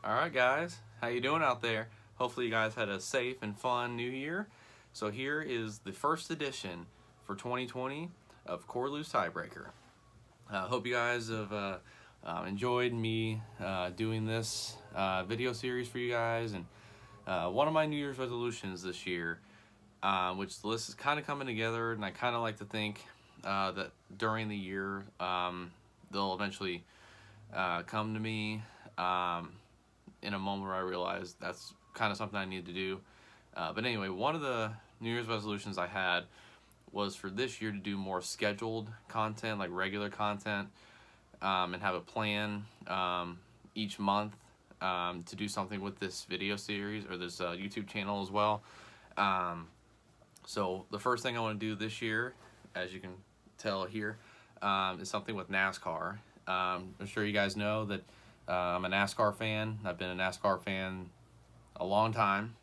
Alright guys, how you doing out there? Hopefully you guys had a safe and fun new year. So here is the first edition for 2020 of Core Lose Tiebreaker. Hope you guys have enjoyed me doing this video series for you guys. And one of my New Year's resolutions this year, which the list is kind of coming together, and I kind of like to think that during the year they'll eventually come to me in a moment where I realized that's kind of something I need to do. But anyway, one of the New Year's resolutions I had was for this year to do more scheduled content, like regular content, and have a plan each month to do something with this video series or this YouTube channel as well. So the first thing I want to do this year, as you can tell here, is something with NASCAR. I'm sure you guys know that I'm a NASCAR fan. I've been a NASCAR fan a long time.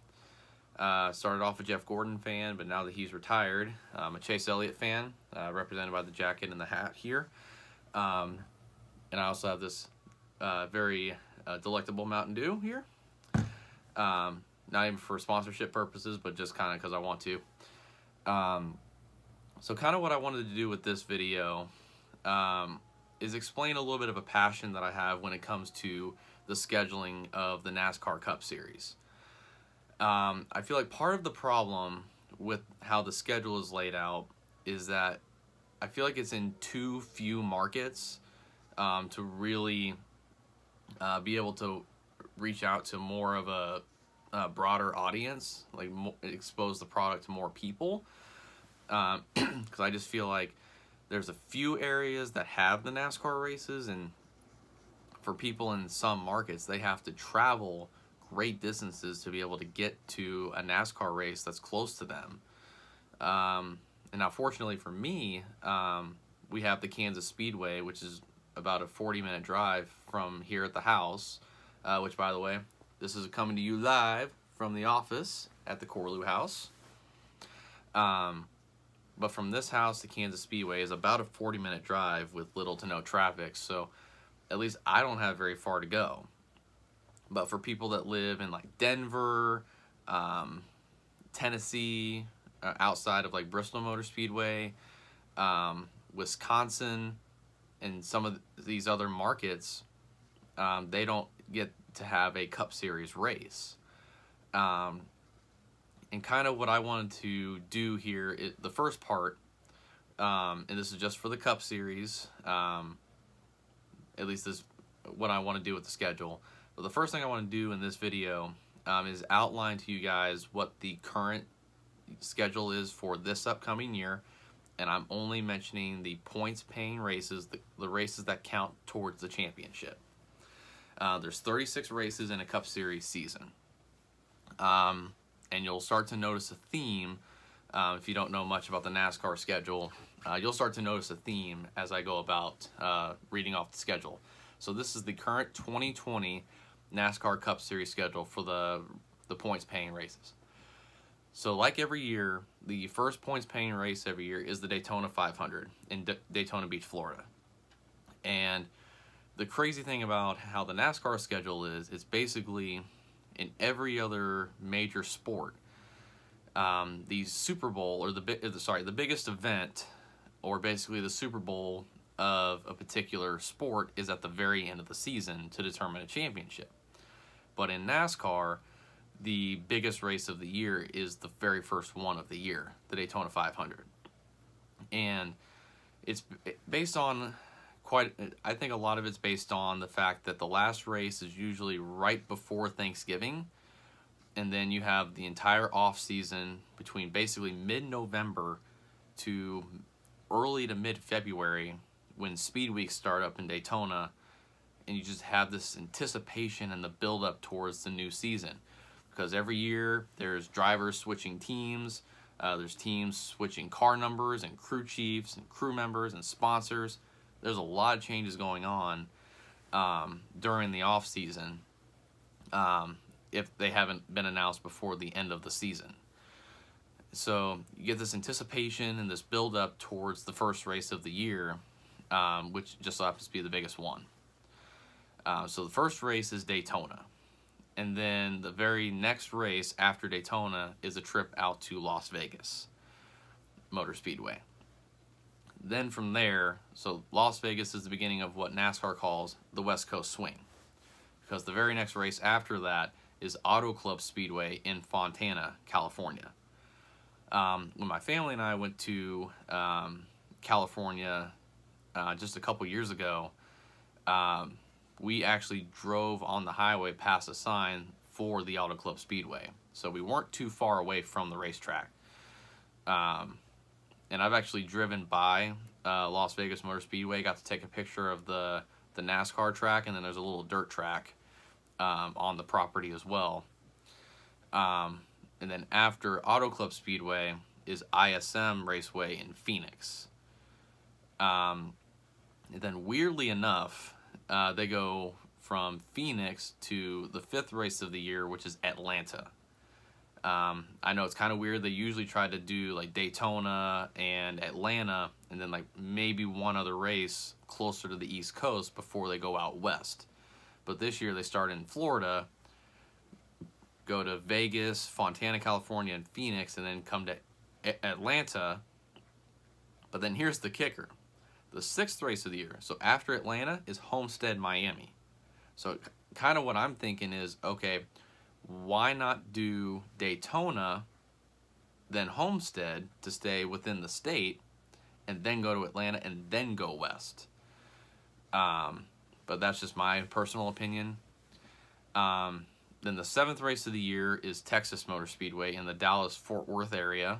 Started off a Jeff Gordon fan, but now that he's retired, I'm a Chase Elliott fan, represented by the jacket and the hat here. And I also have this very delectable Mountain Dew here. Not even for sponsorship purposes, but just kind of because I want to. So kind of what I wanted to do with this video is explain a little bit of a passion that I have when it comes to the scheduling of the NASCAR Cup Series. I feel like part of the problem with how the schedule is laid out is that I feel like it's in too few markets to really be able to reach out to more of a broader audience, like expose the product to more people. Because I just feel like there's a few areas that have the NASCAR races, and for people in some markets, they have to travel great distances to be able to get to a NASCAR race that's close to them. And now, fortunately for me, we have the Kansas Speedway, which is about a 40-minute drive from here at the house, which, by the way, this is coming to you live from the office at the Corlew House. But from this house to Kansas Speedway is about a 40-minute drive with little to no traffic, so at least I don't have very far to go. But for people that live in like Denver, Tennessee, outside of like Bristol Motor Speedway, Wisconsin, and some of these other markets, they don't get to have a Cup Series race. And kind of what I wanted to do here, the first part, and this is just for the Cup Series, at least this is what I want to do with the schedule. But the first thing I want to do in this video is outline to you guys what the current schedule is for this upcoming year, and I'm only mentioning the points-paying races, the races that count towards the championship. There's 36 races in a Cup Series season. And you'll start to notice a theme, if you don't know much about the NASCAR schedule, you'll start to notice a theme as I go about reading off the schedule. So this is the current 2020 NASCAR Cup Series schedule for the points-paying races. So like every year, the first points-paying race every year is the Daytona 500 in Daytona Beach, Florida. And the crazy thing about how the NASCAR schedule is, it's basically in every other major sport, the Super Bowl, or the biggest event, or basically the Super Bowl of a particular sport, is at the very end of the season to determine a championship. But in NASCAR, the biggest race of the year is the very first one of the year, the Daytona 500. And it's based on I think a lot of it's based on the fact that the last race is usually right before Thanksgiving, and then you have the entire off season between basically mid-November to early to mid-February when Speed Weeks start up in Daytona, and you just have this anticipation and the build-up towards the new season. Because every year there's drivers switching teams, there's teams switching car numbers and crew chiefs and crew members and sponsors. There's a lot of changes going on during the off season if they haven't been announced before the end of the season. So you get this anticipation and this build up towards the first race of the year, which just so happens to be the biggest one. So the first race is Daytona. And then the very next race after Daytona is a trip out to Las Vegas Motor Speedway. Then from there, so Las Vegas is the beginning of what NASCAR calls the West Coast Swing, because the very next race after that is Auto Club Speedway in Fontana, California. When my family and I went to California just a couple years ago, we actually drove on the highway past a sign for the Auto Club Speedway. So we weren't too far away from the racetrack. And I've actually driven by Las Vegas Motor Speedway, got to take a picture of the NASCAR track, and then there's a little dirt track on the property as well. And then after Auto Club Speedway is ISM Raceway in Phoenix. And then weirdly enough, they go from Phoenix to the 5th race of the year, which is Atlanta. I know it's kind of weird. They usually try to do like Daytona and Atlanta, and then like maybe one other race closer to the East Coast before they go out west. But this year they start in Florida, go to Vegas, Fontana, California, and Phoenix, and then come to Atlanta. But then here's the kicker. The 6th race of the year, so after Atlanta, is Homestead, Miami. So kind of what I'm thinking is, okay, why not do Daytona, then Homestead to stay within the state, and then go to Atlanta, and then go west? But that's just my personal opinion. Then the 7th race of the year is Texas Motor Speedway in the Dallas-Fort Worth area.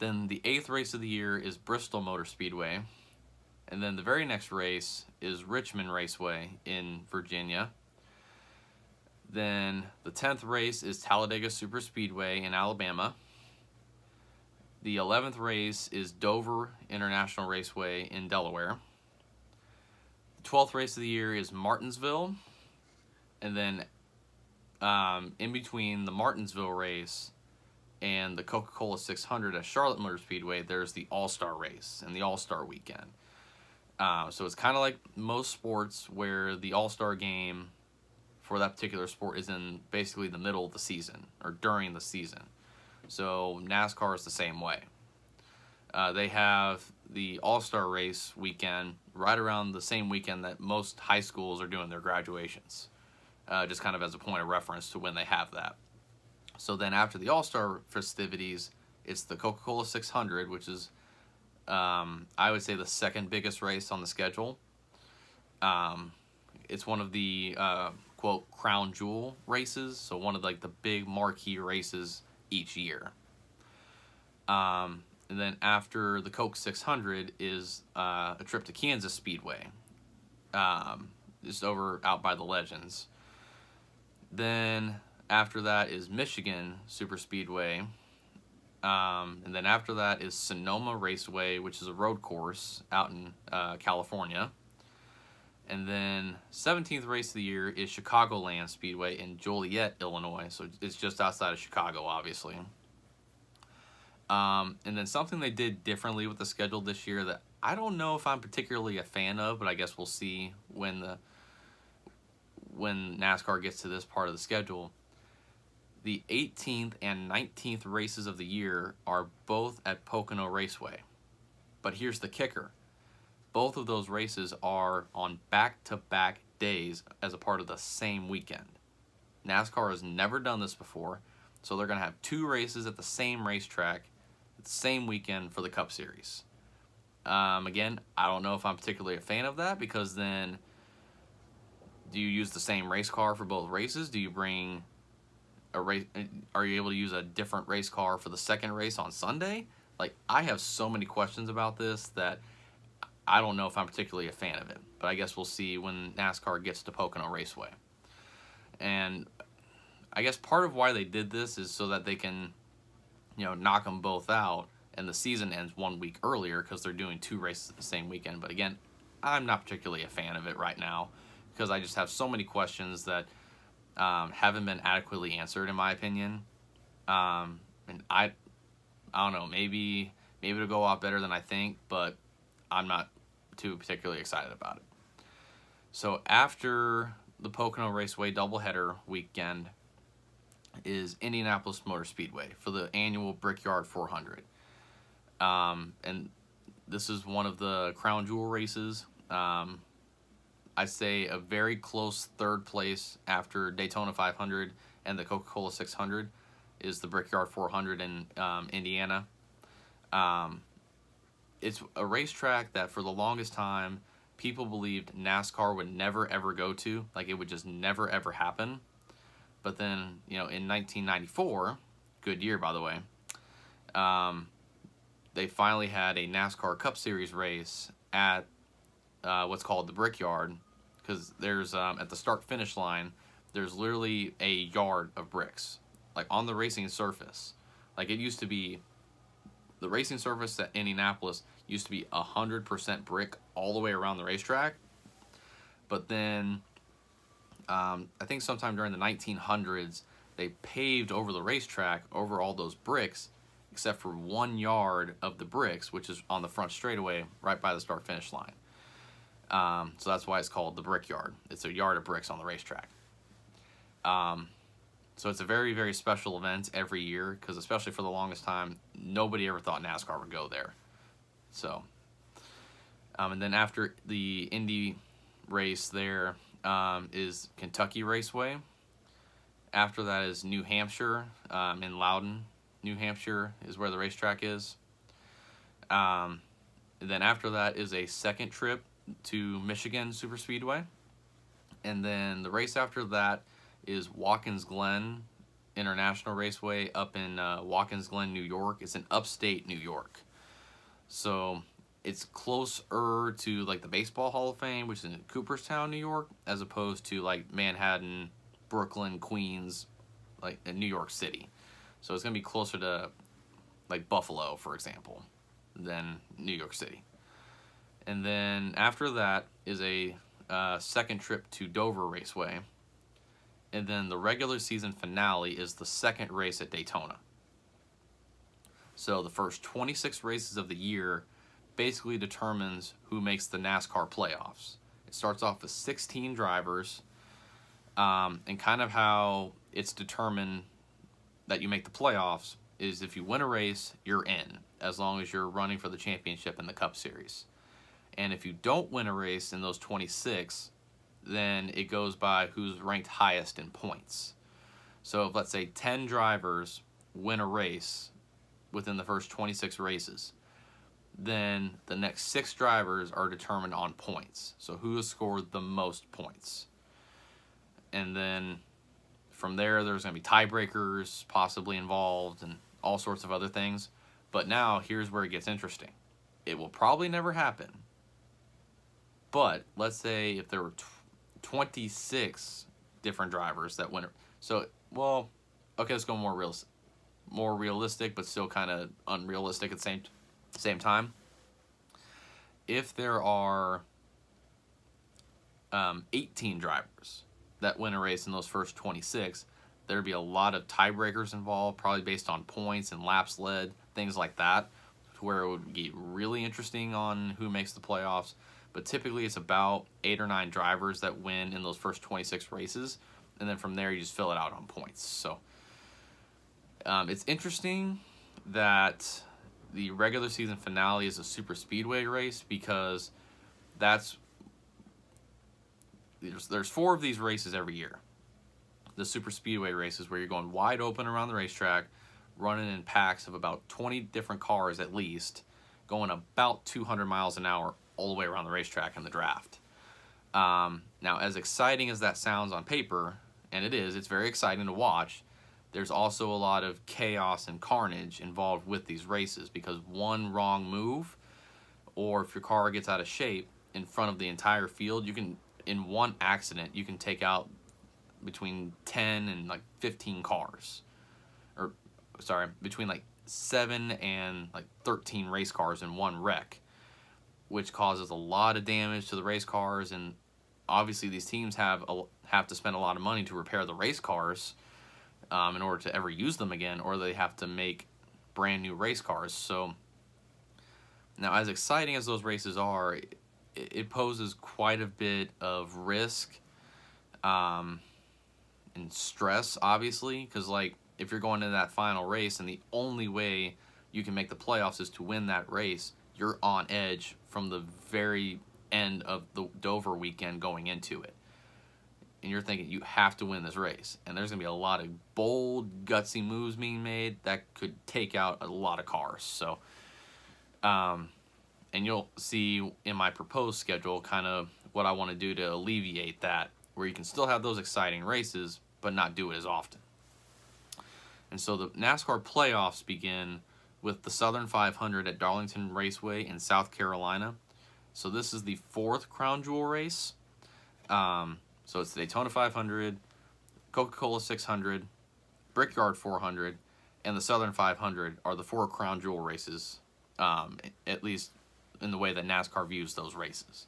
Then the 8th race of the year is Bristol Motor Speedway. And then the very next race is Richmond Raceway in Virginia. Then the 10th race is Talladega Super Speedway in Alabama. The 11th race is Dover International Raceway in Delaware. The 12th race of the year is Martinsville. And then in between the Martinsville race and the Coca-Cola 600 at Charlotte Motor Speedway, there's the All-Star race and the All-Star weekend. So it's kind of like most sports where the All-Star game for that particular sport is in basically the middle of the season or during the season. So NASCAR is the same way. They have the All-Star race weekend right around the same weekend that most high schools are doing their graduations, just kind of as a point of reference to when they have that. So then after the All-Star festivities, it's the Coca-Cola 600, which is, I would say, the second biggest race on the schedule. It's one of the, quote, crown jewel races, so one of like the big marquee races each year. And then after the Coke 600 is a trip to Kansas Speedway, just out by the Legends. Then after that is Michigan Super Speedway. And then after that is Sonoma Raceway, which is a road course out in California. And then 17th race of the year is Chicagoland Speedway in Joliet, Illinois. So it's just outside of Chicago, obviously. And then something they did differently with the schedule this year that I don't know if I'm particularly a fan of, but I guess we'll see when NASCAR gets to this part of the schedule. The 18th and 19th races of the year are both at Pocono Raceway. But here's the kicker. Both of those races are on back-to-back days as a part of the same weekend. NASCAR has never done this before, so they're going to have 2 races at the same racetrack at the same weekend for the Cup Series. Again, I don't know if I'm particularly a fan of that, because then do you use the same race car for both races? Do you bring a race? Are you able to use a different race car for the second race on Sunday? Like, I have so many questions about this that I don't know if I'm particularly a fan of it. But I guess we'll see when NASCAR gets to Pocono Raceway. And I guess part of why they did this is so that they can, knock them both out, and the season ends 1 week earlier because they're doing 2 races the same weekend. But again, I'm not particularly a fan of it right now, because I just have so many questions that haven't been adequately answered, in my opinion. And I don't know, maybe it'll go a lot better than I think, but I'm not too particularly excited about it. So after the Pocono Raceway doubleheader weekend is Indianapolis Motor Speedway for the annual Brickyard 400. And this is one of the crown jewel races. I'd say a very close third place after Daytona 500 and the Coca-Cola 600 is the Brickyard 400 in Indiana. It's a racetrack that for the longest time people believed NASCAR would never ever go to, like it would just never ever happen. But then, you know, in 1994, good year by the way, they finally had a NASCAR Cup Series race at what's called the Brickyard, because there's at the start-finish line, there's literally a yard of bricks, like on the racing surface. Like it used to be, the racing surface at Indianapolis used to be 100% brick all the way around the racetrack. But then, I think sometime during the 1900s, they paved over the racetrack over all those bricks, except for 1 yard of the bricks, which is on the front straightaway right by the start-finish line. So that's why it's called the Brickyard. It's a yard of bricks on the racetrack. So it's a very, very special event every year, because especially for the longest time, nobody ever thought NASCAR would go there. So, and then after the Indy race there is Kentucky Raceway. After that is New Hampshire, in Loudon, New Hampshire is where the racetrack is. And then after that is a second trip to Michigan Superspeedway. And then the race after that is Watkins Glen International Raceway up in Watkins Glen, New York. It's in upstate New York. So it's closer to like the Baseball Hall of Fame, which is in Cooperstown, New York, as opposed to like Manhattan, Brooklyn, Queens, like in New York City. So it's going to be closer to like Buffalo, for example, than New York City. And then after that is a second trip to Dover Raceway. And then the regular season finale is the second race at Daytona. So the first 26 races of the year basically determines who makes the NASCAR playoffs. It starts off with 16 drivers, and kind of how it's determined that you make the playoffs is if you win a race, you're in, as long as you're running for the championship in the Cup Series. And if you don't win a race in those 26, then it goes by who's ranked highest in points. So if, let's say, 10 drivers win a race within the first 26 races, then the next 6 drivers are determined on points. So who has scored the most points. And then from there, there's going to be tiebreakers possibly involved and all sorts of other things. But now, here's where it gets interesting. It will probably never happen. But let's say if there were 26 different drivers that win. So, well, okay, let's go more realistic, but still kind of unrealistic at the same time. If there are 18 drivers that win a race in those first 26, there'd be a lot of tiebreakers involved, probably based on points and laps led, things like that, to where it would get really interesting on who makes the playoffs. But typically it's about 8 or 9 drivers that win in those first 26 races, and then from there you just fill it out on points. So it's interesting that the regular season finale is a super speedway race, because there's 4 of these races every year. The super speedway races where you're going wide open around the racetrack, running in packs of about 20 different cars at least, going about 200 miles an hour all the way around the racetrack in the draft. Now, as exciting as that sounds on paper, and it's very exciting to watch, there's also a lot of chaos and carnage involved with these races, because one wrong move, or if your car gets out of shape in front of the entire field, you can, in one accident, you can take out between 10 and like 15 cars. Or, sorry, between like 7 and like 13 race cars in one wreck, which causes a lot of damage to the race cars. And obviously these teams have to spend a lot of money to repair the race cars in order to ever use them again, or they have to make brand new race cars. So now, as exciting as those races are, it poses quite a bit of risk and stress, obviously, because like if you're going into that final race and the only way you can make the playoffs is to win that race, you're on edge from the very end of the Dover weekend going into it. And you're thinking you have to win this race. And there's going to be a lot of bold, gutsy moves being made that could take out a lot of cars. So, and you'll see in my proposed schedule kind of what I want to do to alleviate that, where you can still have those exciting races, but not do it as often. And so the NASCAR playoffs begin with the Southern 500 at Darlington Raceway in South Carolina. So this is the 4th Crown Jewel race. So it's the Daytona 500, Coca-Cola 600, Brickyard 400, and the Southern 500 are the 4 Crown Jewel races, at least in the way that NASCAR views those races.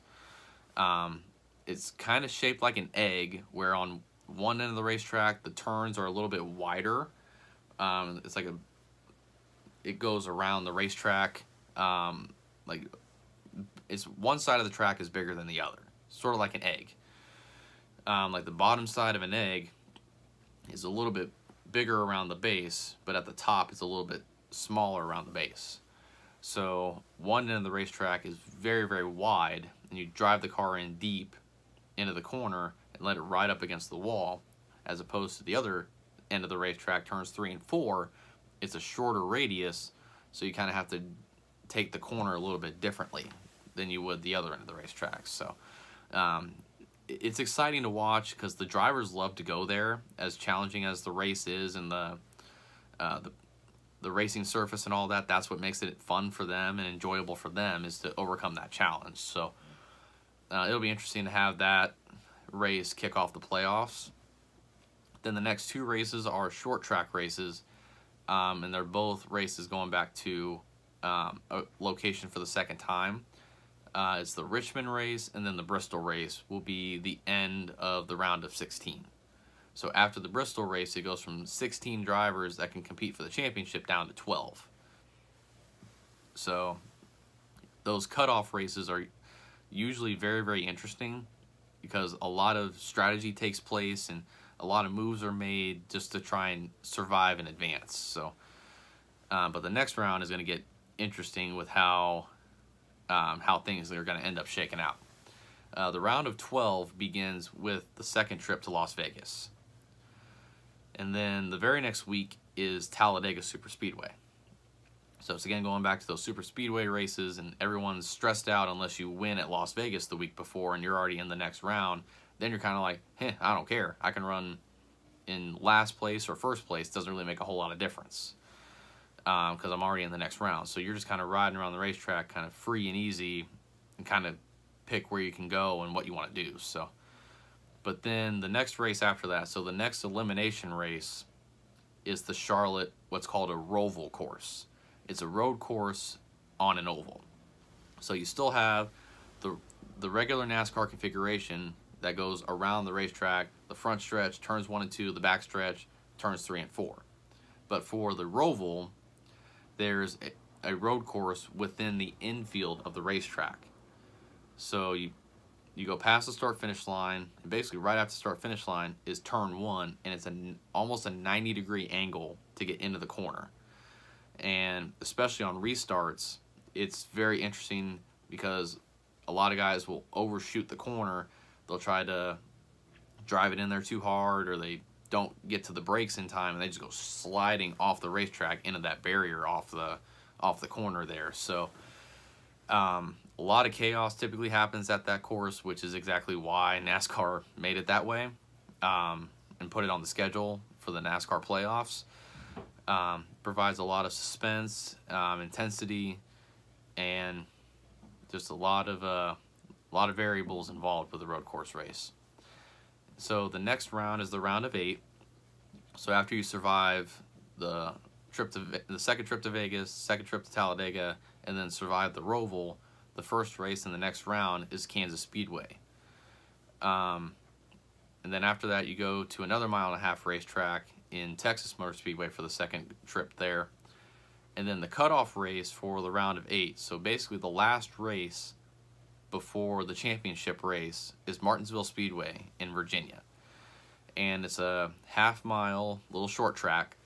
It's kind of shaped like an egg, where on one end of the racetrack, the turns are a little bit wider. It's like it goes around the racetrack. Like it's one side of the track is bigger than the other, sort of like an egg. Like the bottom side of an egg is a little bit bigger around the base, but at the top it's a little bit smaller around the base. So one end of the racetrack is very, very wide, and you drive the car in deep into the corner and let it ride up against the wall, as opposed to the other end of the racetrack, turns 3 and 4, it's a shorter radius, so you kind of have to take the corner a little bit differently than you would the other end of the racetrack. So it's exciting to watch because the drivers love to go there, as challenging as the race is, and the racing surface and all that. That's what makes it fun for them and enjoyable for them, is to overcome that challenge. So it'll be interesting to have that race kick off the playoffs. Then the next 2 races are short track races, and they're both races going back to a location for the second time. It's the Richmond race, and then the Bristol race will be the end of the round of 16. So after the Bristol race, it goes from 16 drivers that can compete for the championship down to 12. So those cutoff races are usually very, very interesting, because a lot of strategy takes place and a lot of moves are made just to try and survive in advance. So, but the next round is going to get interesting with how things are going to end up shaking out. The round of 12 begins with the second trip to Las Vegas. And then the very next week is Talladega Superspeedway. So it's again going back to those super speedway races, and everyone's stressed out unless you win at Las Vegas the week before and you're already in the next round. Then you're kind of like, I don't care. I can run in last place or first place. Doesn't really make a whole lot of difference because I'm already in the next round. So you're just kind of riding around the racetrack kind of free and easy, and kind of pick where you can go and what you want to do. So, but then the next race after that, so the next elimination race is the Charlotte, what's called a Roval course. It's a road course on an oval. So you still have the regular NASCAR configuration that goes around the racetrack, the front stretch, turns 1 and 2, the back stretch, turns 3 and 4. But for the Roval, there's a road course within the infield of the racetrack. So you go past the start-finish line, and basically right after the start-finish line is turn 1, and it's almost a 90-degree angle to get into the corner. And especially on restarts, it's very interesting because a lot of guys will overshoot the corner. They'll try to drive it in there too hard, or they don't get to the brakes in time, and they just go sliding off the racetrack into that barrier off the corner there. So a lot of chaos typically happens at that course, which is exactly why NASCAR made it that way and put it on the schedule for the NASCAR playoffs. Provides a lot of suspense, intensity, and just a lot of variables involved with the road course race. So the next round is the round of 8. So after you survive the second trip to Vegas, second trip to Talladega, and then survive the Roval, the first race in the next round is Kansas Speedway. And then after that, you go to another 1.5 mile racetrack in Texas Motor Speedway for the second trip there. And then the cutoff race for the round of 8. So basically the last race before the championship race is Martinsville Speedway in Virginia. and it's a half-mile little short track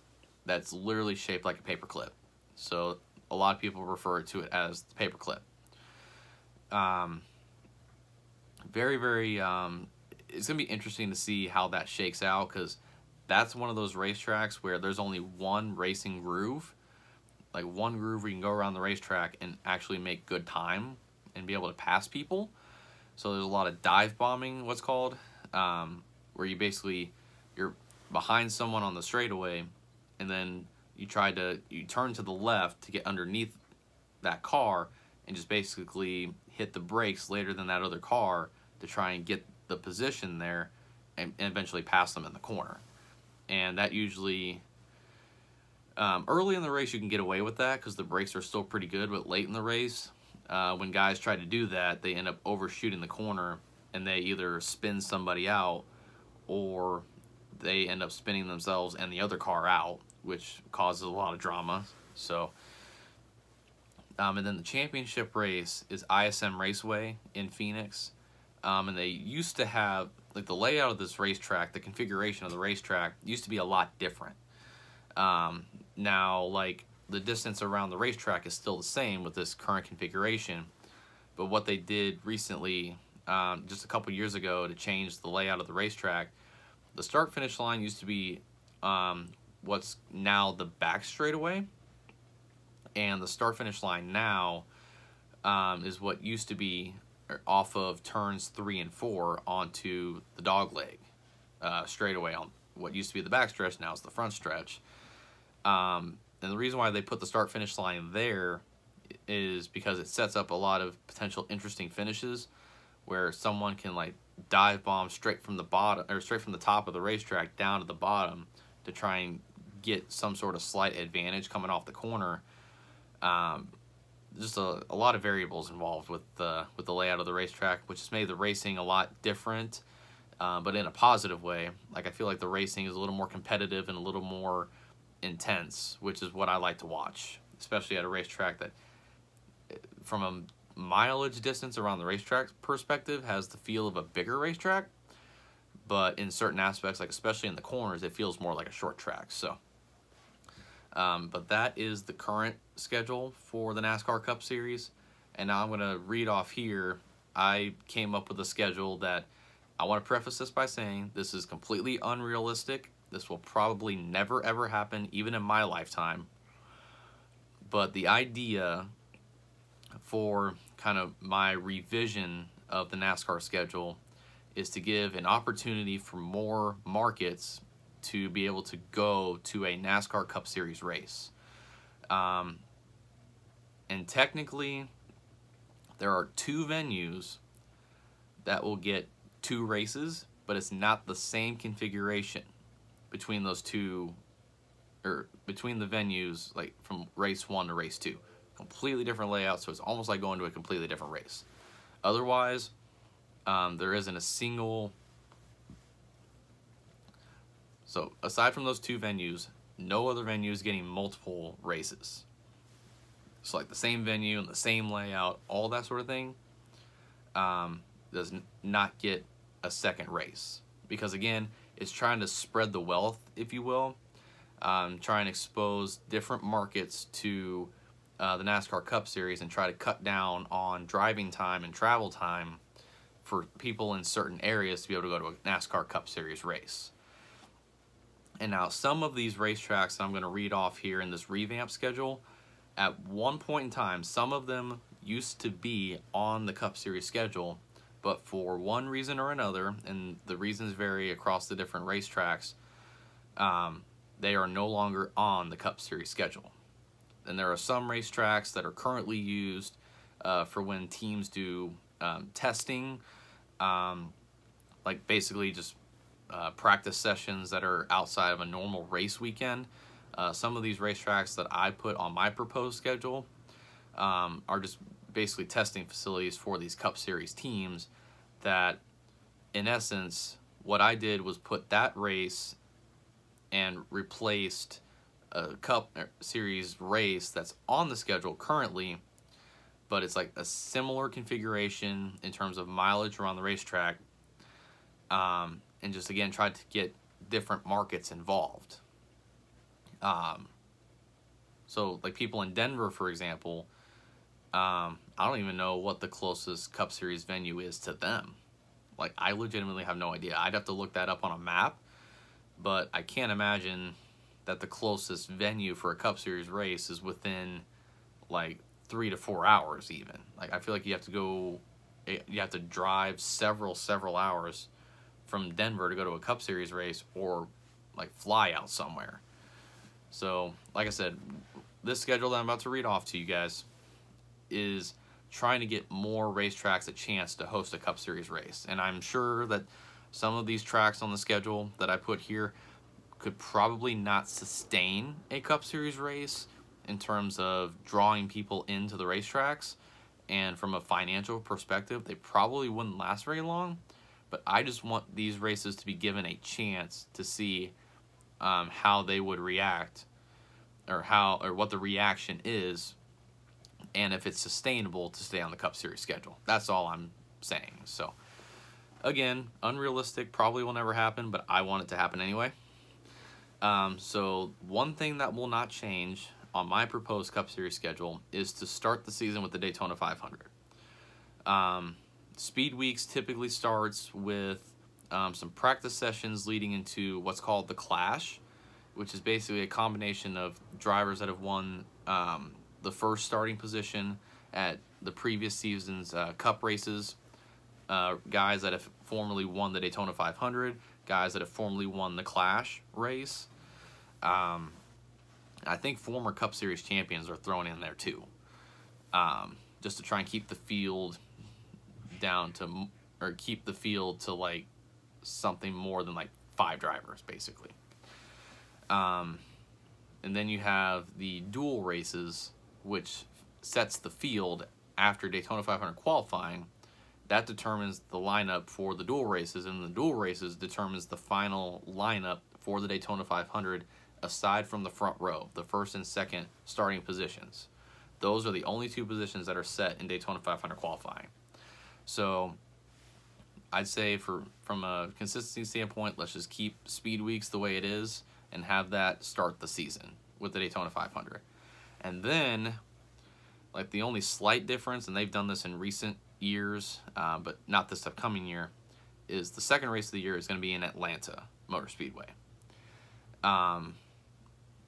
that's literally shaped like a paperclip. So a lot of people refer to it as the paperclip. Very, very, it's going to be interesting to see how that shakes out, because that's one of those racetracks where there's only one racing groove, like one groove where you can go around the racetrack and actually make good time and be able to pass people. So there's a lot of dive bombing, what's called, where you're behind someone on the straightaway, and then you turn to the left to get underneath that car and just basically hit the brakes later than that other car to try and get the position there and eventually pass them in the corner. And that usually, early in the race you can get away with that because the brakes are still pretty good, but late in the race, when guys try to do that, they end up overshooting the corner and they either spin somebody out or they end up spinning themselves and the other car out, which causes a lot of drama. So, and then the championship race is ISM Raceway in Phoenix. And they used to have, like, the layout of this racetrack, the configuration of the racetrack used to be a lot different. Now, like, the distance around the racetrack is still the same with this current configuration, but what they did recently, just a couple years ago, to change the layout of the racetrack, the start-finish line used to be what's now the back straightaway, and the start-finish line now is what used to be off of turns 3 and 4 onto the dogleg straightaway on what used to be the back stretch, now it's the front stretch. And the reason why they put the start-finish line there is because it sets up a lot of potential interesting finishes where someone can, like, dive bomb straight from the bottom, or straight from the top of the racetrack down to the bottom to try and get some sort of slight advantage coming off the corner. Just a lot of variables involved with the layout of the racetrack, which has made the racing a lot different, but in a positive way. Like, I feel like the racing is a little more competitive and a little more intense, which is what I like to watch, especially at a racetrack that, from a mileage distance around the racetrack perspective, has the feel of a bigger racetrack, but in certain aspects, like especially in the corners, it feels more like a short track. So but that is the current schedule for the NASCAR Cup Series, and now I'm going to read off here. I came up with a schedule that I want to preface this by saying this is completely unrealistic. This will probably never ever happen, even in my lifetime. But the idea for kind of my revision of the NASCAR schedule is to give an opportunity for more markets to be able to go to a NASCAR Cup Series race. And technically, there are 2 venues that will get 2 races, but it's not the same configuration between those 2, or between the venues, like from race 1 to race 2. Completely different layout, so it's almost like going to a completely different race. Otherwise, there isn't a single... So aside from those 2 venues, no other venue is getting multiple races. So like the same venue and the same layout, all that sort of thing, does not get a second race. Because again, it's trying to spread the wealth, if you will. Try and expose different markets to the NASCAR Cup Series and try to cut down on driving time and travel time for people in certain areas to be able to go to a NASCAR Cup Series race. And now some of these racetracks I'm going to read off here in this revamp schedule, at one point in time, some of them used to be on the Cup Series schedule, but for one reason or another, and the reasons vary across the different racetracks, they are no longer on the Cup Series schedule. And there are some racetracks that are currently used for when teams do testing, like basically just practice sessions that are outside of a normal race weekend. Some of these racetracks that I put on my proposed schedule are just basically testing facilities for these Cup Series teams that, in essence, what I did was put that race and replaced a Cup Series race that's on the schedule currently, but it's like a similar configuration in terms of mileage around the racetrack, and just again try to get different markets involved. So like people in Denver, for example, I don't even know what the closest Cup Series venue is to them. Like, I legitimately have no idea. I'd have to look that up on a map, but I can't imagine that the closest venue for a Cup Series race is within like 3 to 4 hours even. Like, I feel like you have to drive several hours from Denver to go to a Cup Series race, or like fly out somewhere. So, like I said, this schedule that I'm about to read off to you guys is trying to get more racetracks a chance to host a Cup Series race. And I'm sure that some of these tracks on the schedule that I put here could probably not sustain a Cup Series race in terms of drawing people into the racetracks. And from a financial perspective, they probably wouldn't last very long. But I just want these races to be given a chance to see how they would react, or what the reaction is, and if it's sustainable to stay on the Cup Series schedule. That's all I'm saying. So, again, unrealistic, probably will never happen, but I want it to happen anyway. So, one thing that will not change on my proposed Cup Series schedule is to start the season with the Daytona 500. Speed Weeks typically starts with some practice sessions leading into what's called the Clash, which is basically a combination of drivers that have won the first starting position at the previous season's Cup races, guys that have formerly won the Daytona 500, guys that have formerly won the Clash race. I think former Cup Series champions are thrown in there too, just to try and keep the field down to, or keep the field to like something more than like 5 drivers basically. And then you have the dual races, which sets the field after Daytona 500 qualifying. That determines the lineup for the dual races, and the dual races determines the final lineup for the Daytona 500 aside from the front row, the first and second starting positions. Those are the only 2 positions that are set in Daytona 500 qualifying. So I'd say from a consistency standpoint, let's just keep Speed Weeks the way it is and have that start the season with the Daytona 500. And then, like, the only slight difference, and they've done this in recent years, but not this upcoming year, is the second race of the year is going to be in Atlanta Motor Speedway. And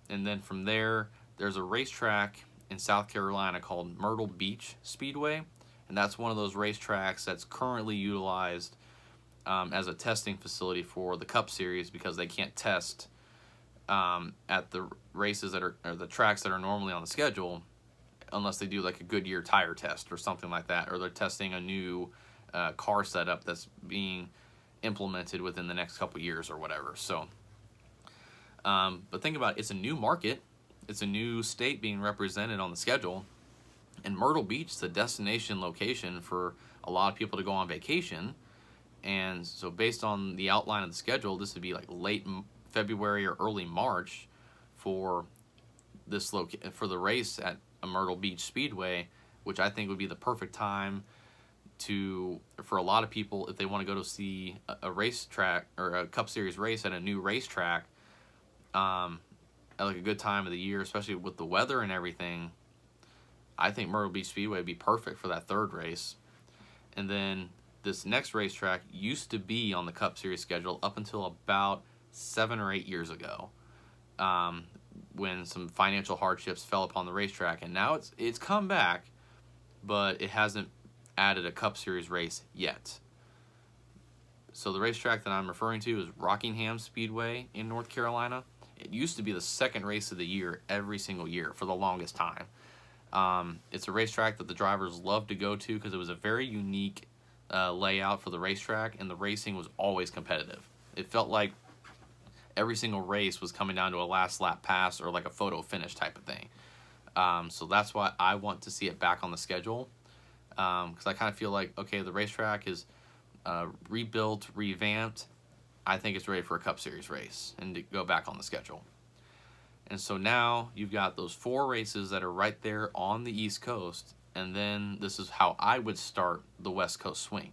then from there, there's a racetrack in South Carolina called Myrtle Beach Speedway, and that's one of those racetracks that's currently utilized as a testing facility for the Cup Series, because they can't test at the races that are, or the tracks that are normally on the schedule, unless they do like a Goodyear tire test or something like that, or they're testing a new car setup that's being implemented within the next couple years or whatever. So, but think about it, it's a new market, it's a new state being represented on the schedule, and Myrtle Beach is a destination location for a lot of people to go on vacation. And so based on the outline of the schedule, this would be like late February or early March for this for the race at a Myrtle Beach Speedway, which I think would be the perfect time for a lot of people if they want to go to see a racetrack or a Cup Series race at a new racetrack at like a good time of the year, especially with the weather and everything. I think Myrtle Beach Speedway would be perfect for that third race. And then this next racetrack used to be on the Cup Series schedule up until about 7 or 8 years ago, when some financial hardships fell upon the racetrack, and now it's come back, but it hasn't added a Cup Series race yet. So the racetrack that I'm referring to is Rockingham Speedway in North Carolina. It used to be the second race of the year every single year for the longest time. It's a racetrack that the drivers love to go to because it was a very unique layout for the racetrack, and the racing was always competitive. It felt like every single race was coming down to a last lap pass or like a photo finish type of thing. So that's why I want to see it back on the schedule, because I kind of feel like, okay, the racetrack is rebuilt, revamped. I think it's ready for a Cup Series race and to go back on the schedule. And so now you've got those 4 races that are right there on the East Coast, and then this is how I would start the West Coast swing.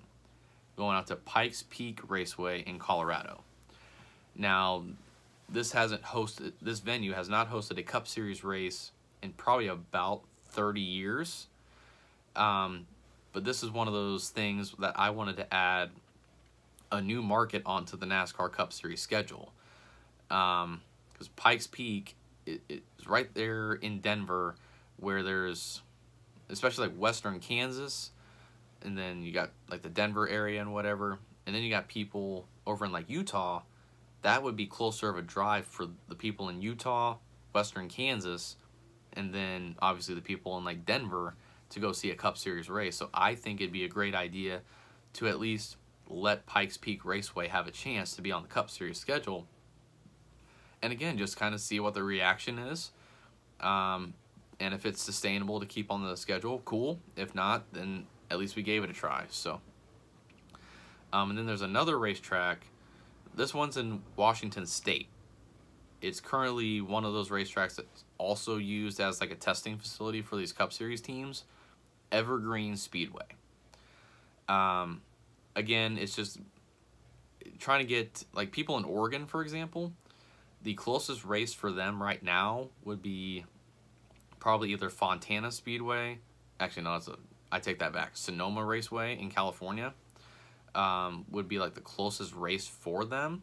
going out to Pikes Peak Raceway in Colorado. Now, this venue has not hosted a Cup Series race in probably about 30 years. But this is one of those things that I wanted to add a new market onto the NASCAR Cup Series schedule. Because Pikes Peak is right there in Denver, where there's, especially like western Kansas, and then you got like the Denver area and whatever, and then you got people over in like Utah. That would be closer of a drive for the people in Utah, western Kansas, and then obviously the people in like Denver to go see a Cup Series race. So I think it'd be a great idea to at least let Pikes Peak Raceway have a chance to be on the Cup Series schedule. And again, just kind of see what the reaction is. And if it's sustainable to keep on the schedule, cool. If not, then at least we gave it a try. So, and then there's another racetrack. This one's in Washington State. It's currently one of those racetracks that's also used as like a testing facility for these Cup Series teams, Evergreen Speedway. Again, it's just trying to get like people in Oregon, for example. The closest race for them right now would be probably either Fontana Speedway. Actually, no, I take that back. Sonoma Raceway in California would be like the closest race for them.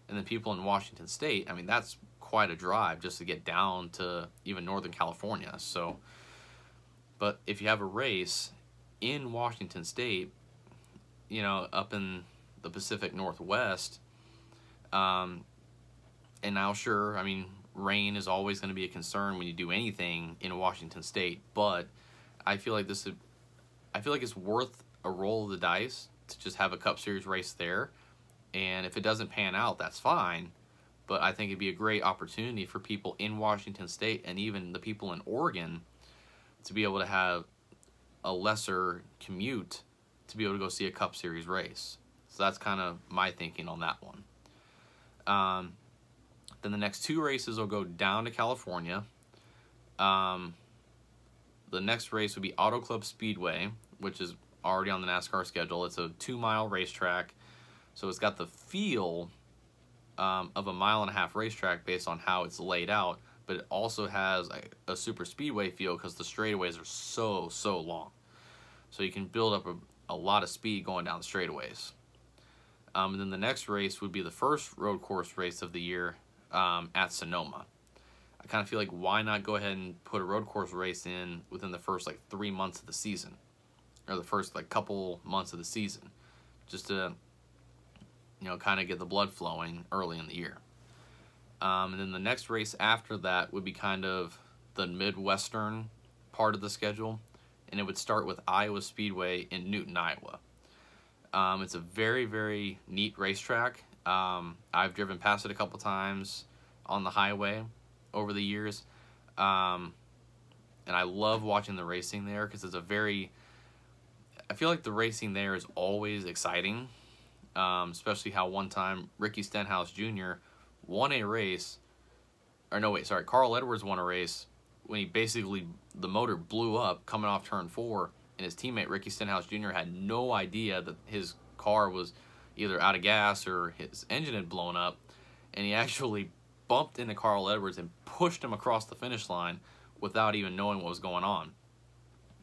And then people in Washington State, I mean, that's quite a drive just to get down to even Northern California. So, but if you have a race in Washington State, you know, up in the Pacific Northwest, and now sure, I mean, rain is always going to be a concern when you do anything in Washington State, but I feel like it's worth a roll of the dice to just have a Cup Series race there. And if it doesn't pan out, that's fine. But I think it'd be a great opportunity for people in Washington State and even the people in Oregon to be able to have a lesser commute to be able to go see a Cup Series race. So that's kind of my thinking on that one. Then the next two races will go down to California. The next race would be Auto Club Speedway, which is already on the NASCAR schedule. It's a 2-mile racetrack. So it's got the feel of a 1.5-mile racetrack based on how it's laid out, but it also has a super speedway feel because the straightaways are so long. So you can build up a lot of speed going down the straightaways. And then the next race would be the first road course race of the year at Sonoma. I kind of feel like why not go ahead and put a road course race in within the first like 3 months of the season, or the first like couple months of the season, just to, you know, kind of get the blood flowing early in the year. And then the next race after that would be kind of the Midwestern part of the schedule, and it would start with Iowa Speedway in Newton, Iowa. It's a very, very neat racetrack. I've driven past it a couple times on the highway over the years, and I love watching the racing there because it's I feel like the racing there is always exciting. Especially how one time Ricky Stenhouse Jr. won a race, Carl Edwards won a race when the motor blew up coming off turn 4, and his teammate Ricky Stenhouse Jr. had no idea that his car was either out of gas or his engine had blown up, and he actually bumped into Carl Edwards and pushed him across the finish line without even knowing what was going on.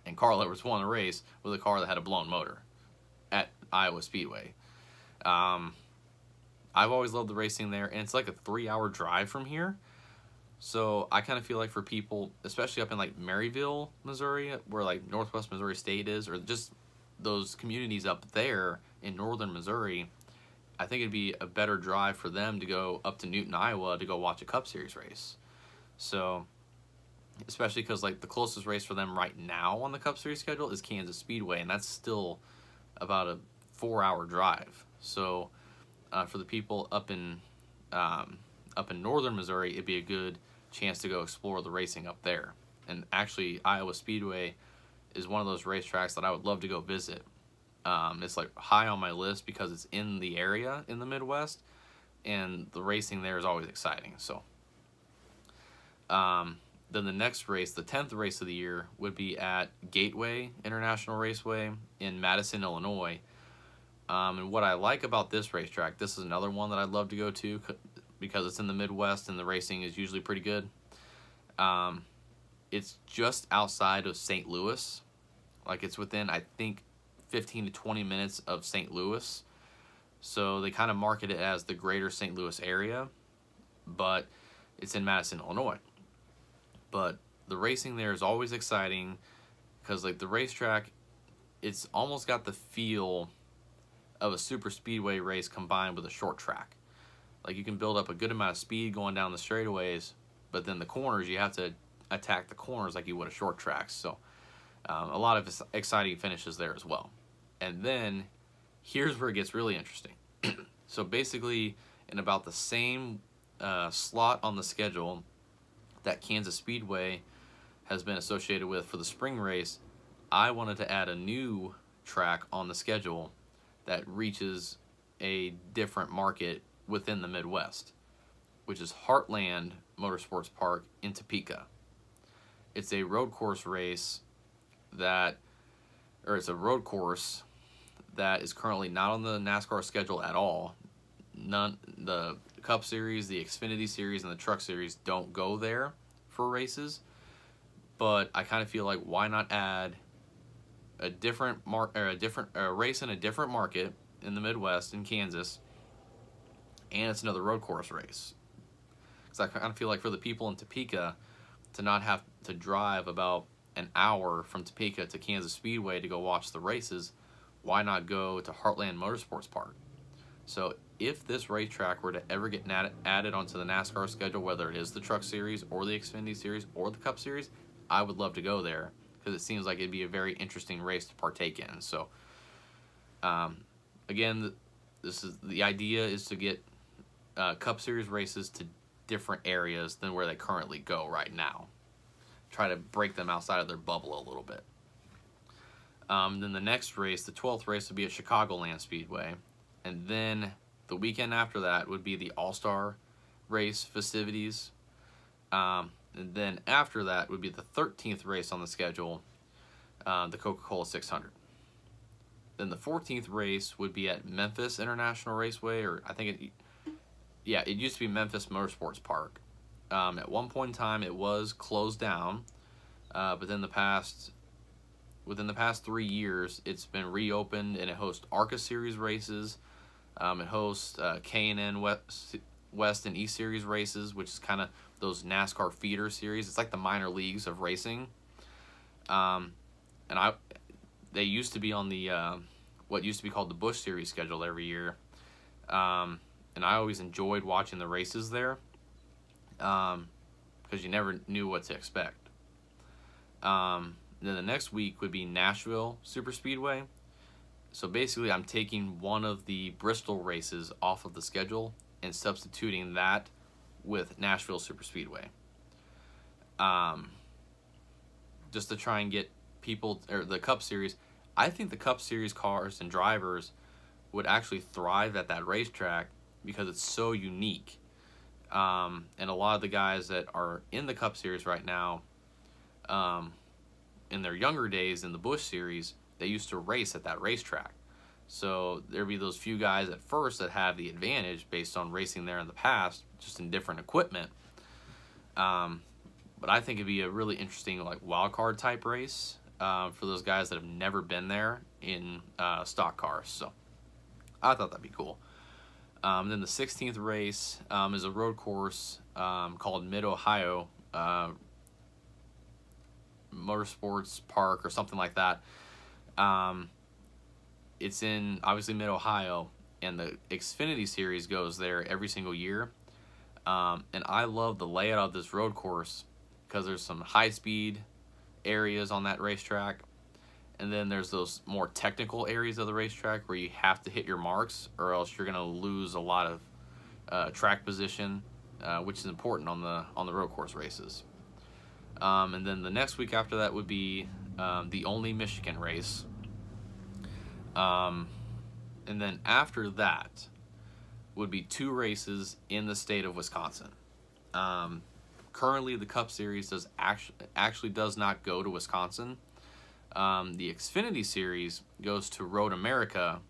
And Carl Edwards won the race with a car that had a blown motor at Iowa Speedway. I've always loved the racing there, and it's like a 3-hour drive from here. So I kind of feel like for people, especially up in like Maryville, Missouri, where like Northwest Missouri State is, or just those communities up there in northern Missouri, I think it'd be a better drive for them to go up to Newton, Iowa to go watch a Cup Series race. So, especially because like the closest race for them right now on the Cup Series schedule is Kansas Speedway, and that's still about a 4-hour drive. So for the people up in northern Missouri, it'd be a good chance to go explore the racing up there. And actually, Iowa Speedway is one of those racetracks that I would love to go visit. It's like high on my list because it's in the area in the Midwest, and the racing there is always exciting. So then the next race, the 10th race of the year, would be at Gateway International Raceway in Madison, Illinois. And what I like about this racetrack, this is another one that I'd love to go to because it's in the Midwest and the racing is usually pretty good. It's just outside of St. Louis. Like, it's within, I think, 15 to 20 minutes of St. Louis. So they kind of market it as the greater St. Louis area, but it's in Madison, Illinois. But the racing there is always exciting because, like, the racetrack, it's almost got the feel of a super speedway race combined with a short track. Like, you can build up a good amount of speed going down the straightaways, but then the corners, you have to attack the corners like you would a short track. So a lot of exciting finishes there as well. And then here's where it gets really interesting. So basically, in about the same slot on the schedule that Kansas Speedway has been associated with for the spring race, I wanted to add a new track on the schedule that reaches a different market within the Midwest, which is Heartland Motorsports Park in Topeka. It's a road course race that, or it's a road course that is currently not on the NASCAR schedule at all. The Cup Series, the Xfinity Series, and the Truck Series don't go there for races. But I kind of feel like, why not add a different race in a different market in the Midwest, in Kansas, and it's another road course race. Because I kind of feel like for the people in Topeka to not have to drive about an hour from Topeka to Kansas Speedway to go watch the races, why not go to Heartland Motorsports Park? So if this racetrack were to ever get added onto the NASCAR schedule, whether it is the Truck Series or the Xfinity Series or the Cup Series, I would love to go there because it seems like it'd be a very interesting race to partake in. So again, the idea is to get Cup Series races to different areas than where they currently go right now. Try to break them outside of their bubble a little bit. Then the next race, the 12th race, would be at Chicagoland Speedway. And then the weekend after that would be the All-Star race festivities. And then after that would be the 13th race on the schedule, the Coca-Cola 600. Then the 14th race would be at Memphis International Raceway, or I think it used to be Memphis Motorsports Park. At one point in time, it was closed down, but then within the past 3 years, it's been reopened, and it hosts ARCA Series races. It hosts K&N West and East Series races, which is kind of those NASCAR feeder series. It's like the minor leagues of racing. They used to be on the what used to be called the Busch Series schedule every year. And I always enjoyed watching the races there because you never knew what to expect. Then the next week would be Nashville Superspeedway. So basically, I'm taking one of the Bristol races off of the schedule and substituting that with Nashville Superspeedway. Just to try and get people, or the Cup Series. I think the Cup Series cars and drivers would actually thrive at that racetrack because it's so unique. And a lot of the guys that are in the Cup Series right now, in their younger days in the Busch Series, they used to race at that racetrack. So there'd be those few guys at first that have the advantage based on racing there in the past, just in different equipment. But I think it'd be a really interesting, like, wild card type race for those guys that have never been there in stock cars. So I thought that'd be cool. Then the 16th race is a road course called Mid-Ohio Motorsports Park or something like that. It's in, obviously, Mid-Ohio, and the Xfinity Series goes there every single year. And I love the layout of this road course because there's some high-speed areas on that racetrack, and then there's those more technical areas of the racetrack where you have to hit your marks or else you're going to lose a lot of track position, which is important on the road course races. And then the next week after that would be the only Michigan race. And then after that would be 2 races in the state of Wisconsin. Currently, the Cup Series actually does not go to Wisconsin. The Xfinity Series goes to Road America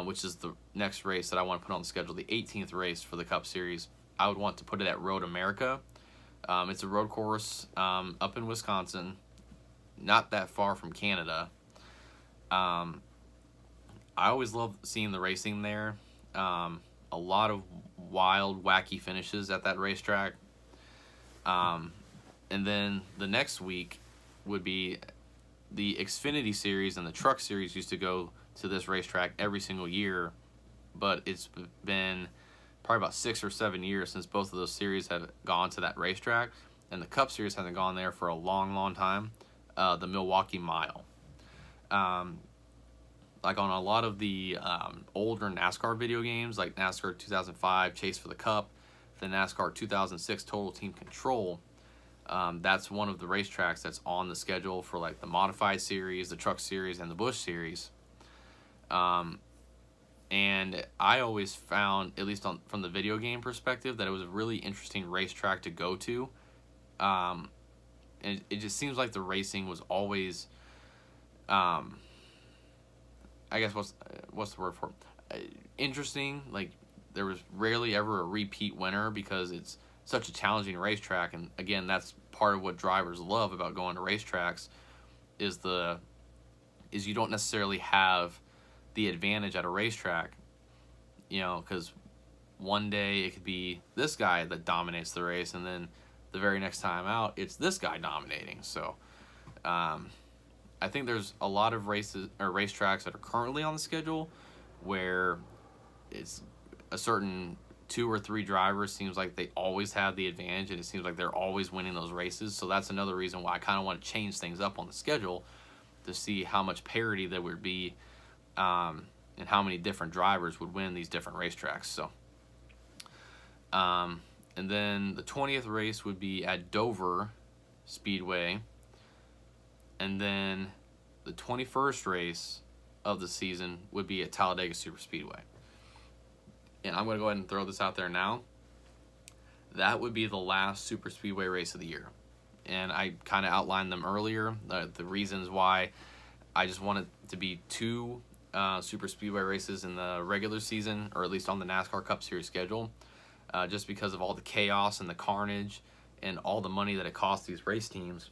which is the next race that I want to put on the schedule, the 18th race for the Cup Series, I would want to put it at Road America. It's a road course up in Wisconsin, not that far from Canada. I always love seeing the racing there. A lot of wild, wacky finishes at that racetrack. And then the next week would be the Xfinity Series, and the Truck Series used to go to this racetrack every single year, but it's been probably about 6 or 7 years since both of those series have gone to that racetrack, and the Cup Series hasn't gone there for a long time. The Milwaukee Mile. Like on a lot of the older NASCAR video games, like NASCAR 2005 Chase for the Cup, the NASCAR 2006 Total Team Control, that's one of the racetracks that's on the schedule for like the Modified Series, the Truck Series, and the Busch Series. And I always found, at least from the video game perspective, that it was a really interesting racetrack to go to. And it just seems like the racing was always, I guess what's the word for it? Interesting. Like there was rarely ever a repeat winner because it's such a challenging racetrack. And again, that's part of what drivers love about going to racetracks is you don't necessarily have the advantage at a racetrack, you know, because one day it could be this guy that dominates the race, and then the very next time out it's this guy dominating. So I think there's a lot of races or racetracks that are currently on the schedule where it's a certain 2 or 3 drivers seems like they always have the advantage, and it seems like they're always winning those races. So that's another reason why I kind of want to change things up on the schedule to see how much parity there would be, and how many different drivers would win these different racetracks. So, and then the 20th race would be at Dover Speedway, and then the 21st race of the season would be at Talladega Superspeedway. And I'm going to go ahead and throw this out there now. That would be the last Superspeedway race of the year. And I kind of outlined them earlier, the reasons why I just wanted to be 2 Superspeedway races in the regular season, or at least on the NASCAR Cup Series schedule, just because of all the chaos and the carnage and all the money that it costs these race teams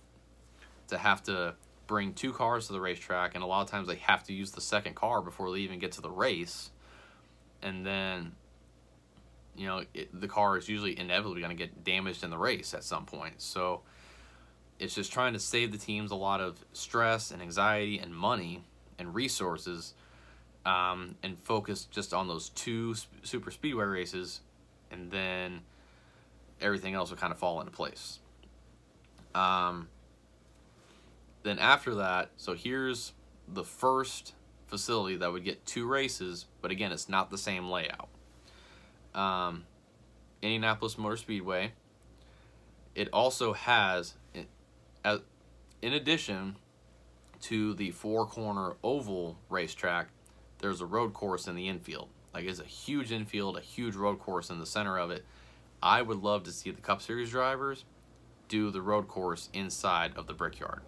to have to bring 2 cars to the racetrack, and a lot of times they have to use the second car before they even get to the race. And then, you know, the car is usually inevitably going to get damaged in the race at some point. So it's just trying to save the teams a lot of stress and anxiety and money and resources, and focus just on those 2 super speedway races, and then everything else will kind of fall into place. Then after that, so here's the first facility that would get 2 races, but again, it's not the same layout. Indianapolis Motor Speedway. It also has, in addition to the 4-corner oval racetrack, there's a road course in the infield. Like, it's a huge infield, a huge road course in the center of it. I would love to see the Cup Series drivers do the road course inside of the Brickyard.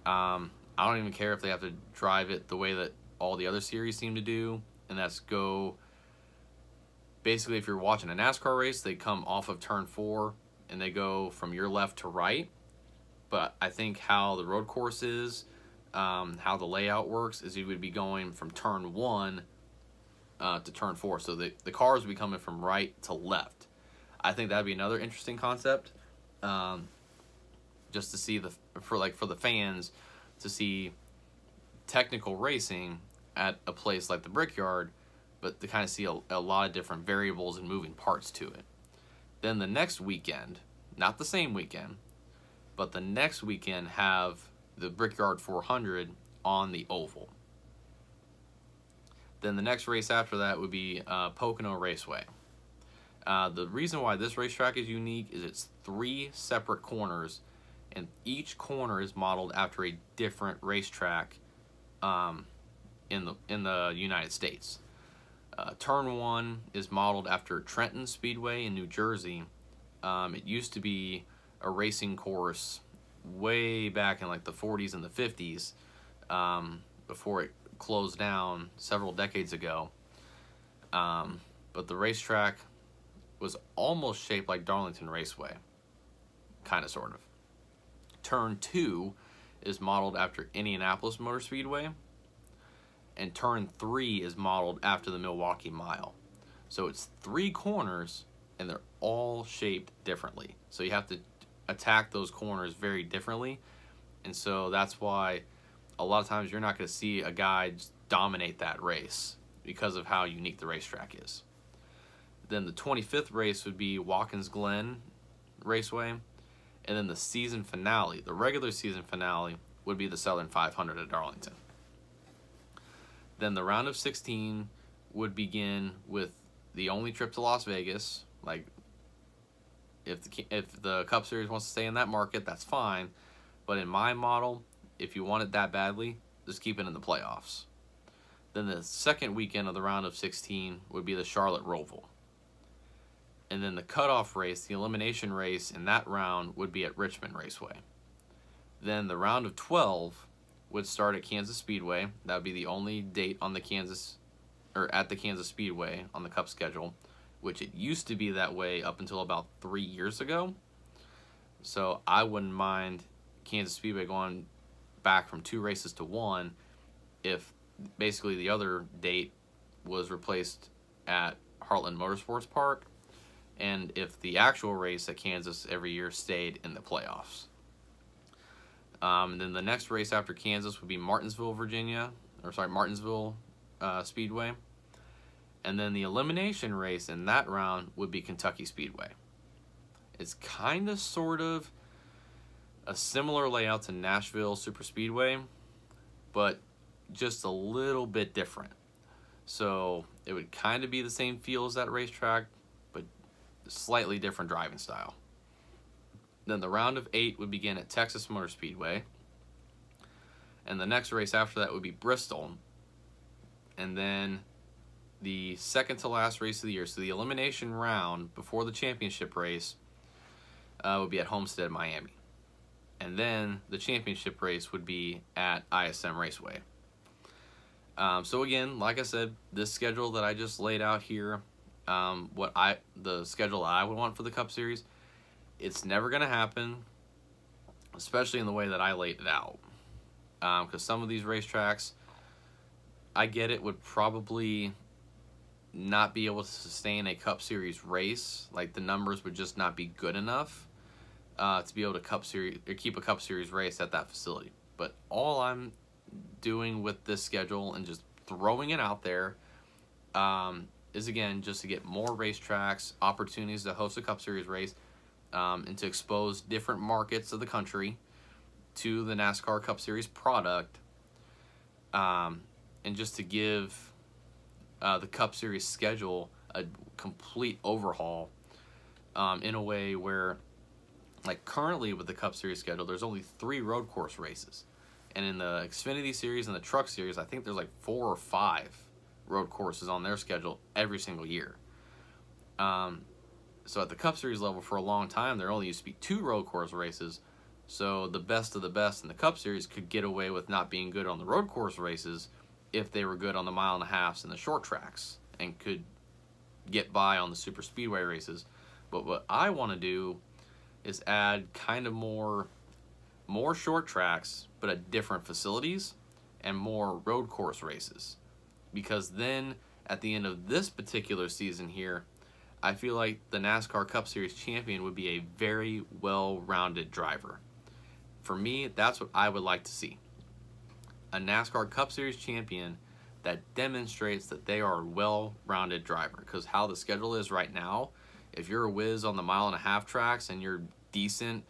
I don't even care if they have to drive it the way that all the other series seem to do, and that's go, basically if you're watching a NASCAR race, they come off of turn 4 and they go from your left to right. But I think how the road course is, how the layout works, is you would be going from turn 1 to turn 4. So the cars would be coming from right to left. I think that'd be another interesting concept, just to see for the fans to see technical racing at a place like the Brickyard, but to kind of see a lot of different variables and moving parts to it. Then the next weekend, not the same weekend, but the next weekend, have the Brickyard 400 on the oval. Then the next race after that would be Pocono Raceway. The reason why this racetrack is unique is it's 3 separate corners, and each corner is modeled after a different racetrack in the United States. Turn 1 is modeled after Trenton Speedway in New Jersey. It used to be a racing course way back in like the 40s and the 50s, before it closed down several decades ago. But the racetrack was almost shaped like Darlington Raceway, kind of, sort of. Turn 2 is modeled after Indianapolis Motor Speedway, and Turn 3 is modeled after the Milwaukee Mile. So it's 3 corners, and they're all shaped differently. So you have to attack those corners very differently, and so that's why a lot of times you're not going to see a guy just dominate that race because of how unique the racetrack is. Then the 25th race would be Watkins Glen Raceway, and then the season finale, the regular season finale, would be the Southern 500 at Darlington. Then the round of 16 would begin with the only trip to Las Vegas. Like, if the Cup Series wants to stay in that market, that's fine. But in my model, if you want it that badly, just keep it in the playoffs. Then the second weekend of the round of 16 would be the Charlotte Roval. And then the cutoff race, the elimination race in that round, would be at Richmond Raceway. Then the round of 12 would start at Kansas Speedway. That would be the only date on the at the Kansas Speedway on the Cup schedule, which it used to be that way up until about 3 years ago. So I wouldn't mind Kansas Speedway going back from 2 races to 1 if basically the other date was replaced at Heartland Motorsports Park, and if the actual race at Kansas every year stayed in the playoffs. Then the next race after Kansas would be Martinsville Speedway. And then the elimination race in that round would be Kentucky Speedway. It's kind of sort of a similar layout to Nashville Superspeedway, but just a little bit different. So it would kind of be the same feel as that racetrack, but slightly different driving style. Then the round of 8 would begin at Texas Motor Speedway, and the next race after that would be Bristol, and then the second to last race of the year, so the elimination round before the championship race, would be at Homestead, Miami. And then the championship race would be at ISM Raceway. So again, like I said, this schedule that I just laid out here, the schedule I would want for the Cup Series, it's never going to happen, especially in the way that I laid it out. Because some of these racetracks, I get it, would probably not be able to sustain a Cup Series race. Like, the numbers would just not be good enough to be able to keep a Cup Series race at that facility. But all I'm doing with this schedule and just throwing it out there is, again, just to get more racetracks, opportunities to host a Cup Series race, and to expose different markets of the country to the NASCAR Cup Series product, and just to give the Cup Series schedule a complete overhaul in a way where, like, currently with the Cup Series schedule, there's only 3 road course races. And in the Xfinity Series and the Truck Series, I think there's like 4 or 5 road courses on their schedule every single year. So at the Cup Series level, for a long time, there only used to be 2 road course races. So the best of the best in the Cup Series could get away with not being good on the road course races if they were good on the 1.5 miles and the short tracks, and could get by on the super speedway races. But what I want to do is add kind of more short tracks, but at different facilities, and more road course races. Because then at the end of this particular season here, I feel like the NASCAR Cup Series champion would be a very well-rounded driver. For me, that's what I would like to see. A NASCAR Cup Series champion that demonstrates that they are a well-rounded driver. Because how the schedule is right now, if you're a whiz on the 1.5 mile tracks and you're decent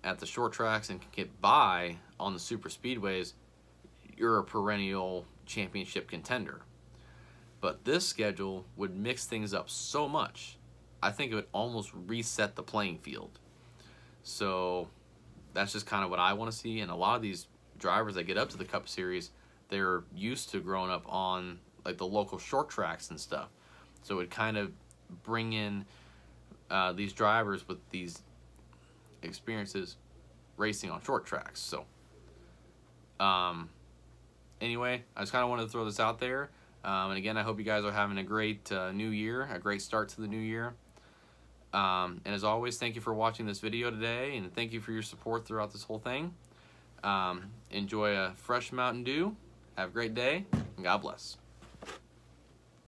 at the short tracks and can get by on the super speedways, you're a perennial championship contender. But this schedule would mix things up so much, I think it would almost reset the playing field. So that's just kind of what I want to see. And a lot of these drivers that get up to the Cup Series, they're used to growing up on like the local short tracks and stuff. So it would kind of bring in these drivers with these experiences racing on short tracks. So anyway, I just kind of wanted to throw this out there. And again, I hope you guys are having a great new year, a great start to the new year. And as always, thank you for watching this video today, and thank you for your support throughout this whole thing. Enjoy a fresh Mountain Dew. Have a great day, and God bless.